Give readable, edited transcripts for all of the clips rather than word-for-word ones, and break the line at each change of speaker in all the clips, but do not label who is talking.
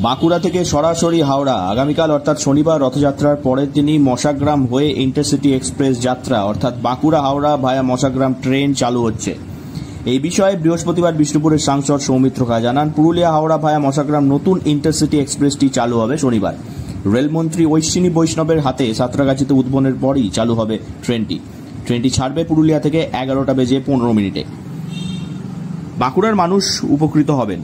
বাঁকুড়া থেকে সরাসরি হাওড়া আগামীকাল অর্থাৎ শনিবার রথযাত্রার পরের দিনই মশাগ্রাম হয়ে ইন্টারসিটি এক্সপ্রেস যাত্রা অর্থাৎ বাঁকুড়া হাওড়া ভায়া মশাগ্রাম ট্রেন চালু হচ্ছে। এই বিষয়ে বৃহস্পতিবার বিষ্ণুপুরের সাংসদ সৌমিত্র খা জানান, পুরুলিয়া হাওড়া ভায়া মশাগ্রাম নতুন ইন্টারসিটি এক্সপ্রেসটি চালু হবে শনিবার। রেলমন্ত্রী ঐশ্বিনী বৈষ্ণবের হাতে সাঁতরাগাছিতে উদ্বোধনের পরই চালু হবে ট্রেনটি ছাড়বে পুরুলিয়া থেকে 11:15 বাঁকুড়ার মানুষ উপকৃত হবেন।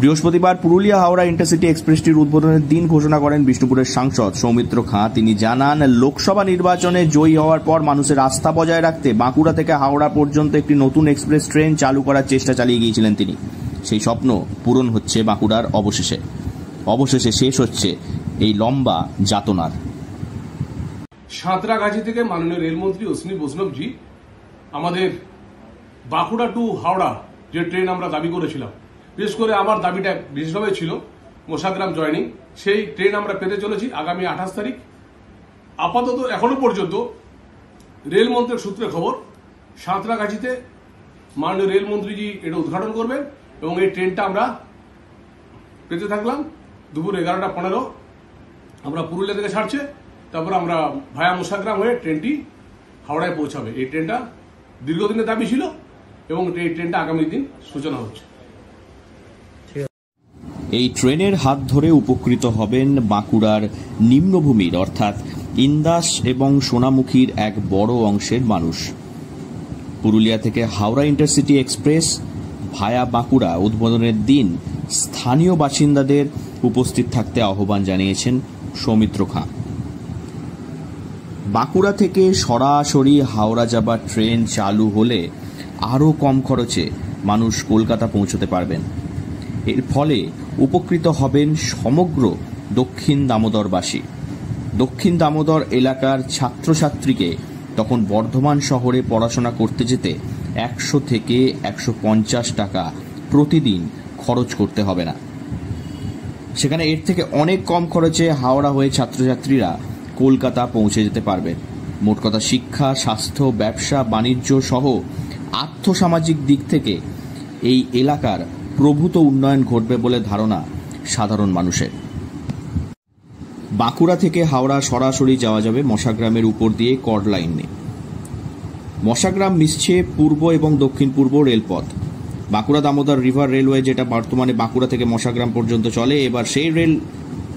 বৃহস্পতিবার পুরুলিয়া হাওড়া ইন্টারসিটি এক্সপ্রেসটির উদ্বোধনের দিন ঘোষণা করেন বিষ্ণুপুরের সাংসদ সৌমিত্র খা। তিনি জানান, লোকসভা নির্বাচনে জয়ী হওয়ার পর মানুষের আস্থা বজায় রাখতে বাঁকুড়া থেকে হাওড়া পর্যন্ত একটি নতুন এক্সপ্রেস ট্রেন চালু করার চেষ্টা চালিয়ে গিয়েছিলেন তিনি। সেই স্বপ্ন পূরণ হচ্ছে বাঁকুড়ার অবশেষে শেষ হচ্ছে এই লম্বা যাতনার।
সাঁতরাগাছি থেকে মাননীয় রেলমন্ত্রী অশ্বিনী বৈষ্ণবজি আমাদের বাঁকুড়া টু হাওড়া যে ট্রেন আমরা দাবি করেছিলাম, বিশেষ করে আমার দাবিটা বিশেষভাবে ছিল মশাগ্রাম জয়নিং, সেই ট্রেন আমরা পেতে চলেছি আগামী 28 তারিখ। আপাতত এখনো পর্যন্ত রেলমন্ত্রীর সূত্রে খবর সাঁতরাগাছিতে মাননীয় রেলমন্ত্রীজি এটা উদ্ঘাটন করবেন এবং এই ট্রেনটা আমরা পেতে থাকলাম। দুপুর 11:15 আমরা পুরুলিয়া থেকে ছাড়ছে, তারপর আমরা ভায়া মশাগ্রাম হয়ে ট্রেনটি হাওড়ায় পৌঁছাবে। এই ট্রেনটা দীর্ঘদিনের দাবি ছিল এবং এই ট্রেনটা আগামী দিন সূচনা হচ্ছে।
এই ট্রেনের হাত ধরে উপকৃত হবেন বাঁকুড়ার নিম্নভূমির অর্থাৎ ইন্দাস এবং সোনামুখীর এক বড় অংশের মানুষ। পুরুলিয়া থেকে হাওড়া ইন্টারসিটি এক্সপ্রেস ভায়া বাঁকুড়া উদ্বোধনের দিন স্থানীয় বাসিন্দাদের উপস্থিত থাকতে আহ্বান জানিয়েছেন সৌমিত্র খা। বাঁকুড়া থেকে সরাসরি হাওড়া যাবার ট্রেন চালু হলে আরও কম খরচে মানুষ কলকাতা পৌঁছতে পারবেন। এর ফলে উপকৃত হবেন সমগ্র দক্ষিণ দামোদরবাসী। দক্ষিণ দামোদর এলাকার ছাত্রছাত্রীকে তখন বর্ধমান শহরে পড়াশোনা করতে যেতে 100 থেকে 150 টাকা প্রতিদিন খরচ করতে হবে না। সেখানে এর থেকে অনেক কম খরচে হাওড়া হয়ে ছাত্রছাত্রীরা কলকাতা পৌঁছে যেতে পারবেন। মোট কথা, শিক্ষা, স্বাস্থ্য, ব্যবসা বাণিজ্য সহ আর্থসামাজিক দিক থেকে এই এলাকার প্রভূত উন্নয়ন ঘটবে বলে ধারণা সাধারণ মানুষের। বাঁকুড়া থেকে হাওড়া সরাসরি যাওয়া যাবে মশাগ্রামের উপর দিয়ে কর্ড লাইনে। মশাগ্রাম মিশছে পূর্ব এবং দক্ষিণ পূর্ব রেলপথ। বাঁকুড়া দামোদর রিভার রেলওয়ে, যেটা বর্তমানে বাঁকুড়া থেকে মশাগ্রাম পর্যন্ত চলে, এবার সেই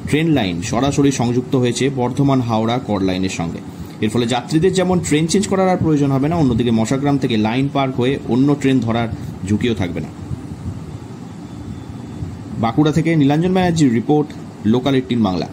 ট্রেন লাইন সরাসরি সংযুক্ত হয়েছে বর্ধমান হাওড়া কর্ড লাইনের সঙ্গে। এর ফলে যাত্রীদের যেমন ট্রেন চেঞ্জ করার আর প্রয়োজন হবে না, অন্যদিকে মশাগ্রাম থেকে লাইন পার হয়ে অন্য ট্রেন ধরার ঝুঁকিও থাকবে না। বাঁকুড়া থেকে নীলাঞ্জন ব্যানার্জির রিপোর্ট, লোকাল 18 বাংলা।